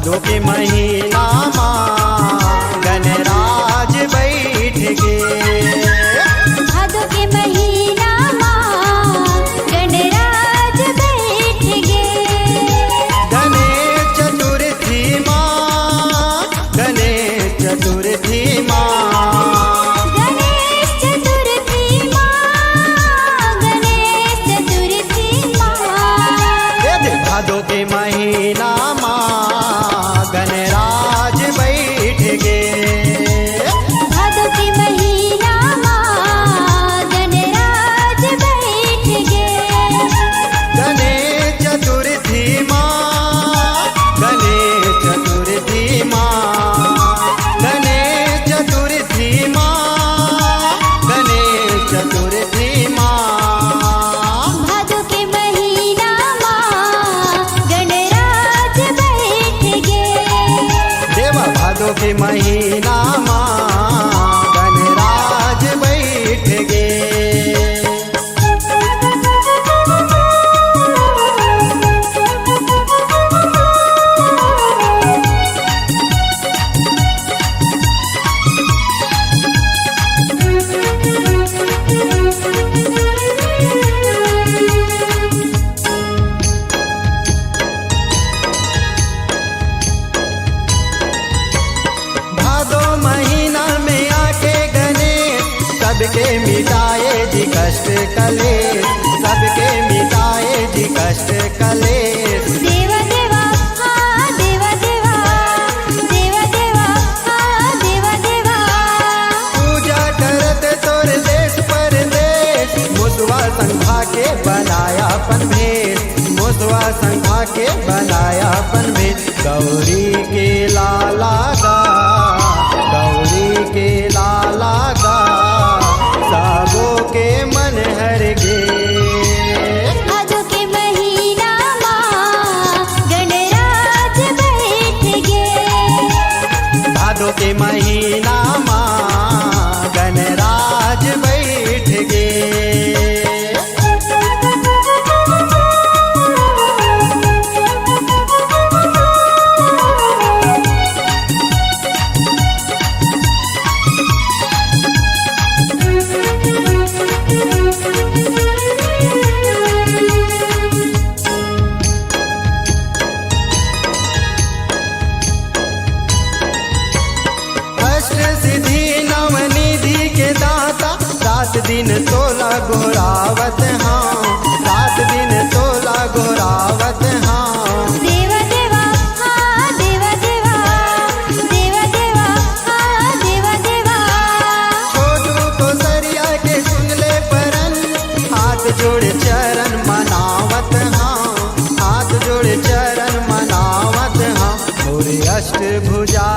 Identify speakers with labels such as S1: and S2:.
S1: भादो के महीना माँ गणराज बैठ गे।
S2: भादो के महीना माँ गणराज बैठ गे।
S1: गणेश चतुर्थी माँ, गणेश चतुर्थी माँ,
S2: गणेश चतुर्थी माँ, गणेश चतुर्थी माँ।
S1: भादो के महीना माँ गणराज बैठ गे।
S2: भादो के महीना माँ गणराज बैठ गे।
S1: गणेश चतुर्थी माँ, गणेश चतुर्थी माँ, गणेश चतुर्थी माँ, गणेश चतुर्थी माँ।
S2: भादो के महीना माँ गणराज बैठ गे।
S1: देवा भादो के महीना माँ गणराज बैठ गे। भादो महीना में आके गणेश सबके मिटाए जी कष्ट कलेश, सबके मिटाए जी कष्ट कलेश।
S2: देवा देवा हाँ देवा देवा, देवा देवा हाँ देवा देवा।
S1: पूजा करत तोर देश परदेश, मुसवा संघा के बनाया अपन भेष, मुसवा संघा के बनाया अपन भेष। गौरी के लाला गा, गौरी के लाला गा, सबों के मन हर गे।
S2: भादो के महीना माँ गणराज बैठ गे।
S1: भादो के महीना माँ गणराज बैठ गे। अष्ट सिद्धि नवनिधि के दाता, रात दिन तोला गोरावत हाँ, रात दिन तोला गोरावत हाँ।
S2: देवा देवा हाँ देवा देवा, देवा देवा हाँ देवा देवा।
S1: छोटू को सरिया के सुनले परन, हाथ जोड़े चरण मनावत हाँ, हाथ जोड़े चरण मनावत हाँ। मोरे अष्ट भुजा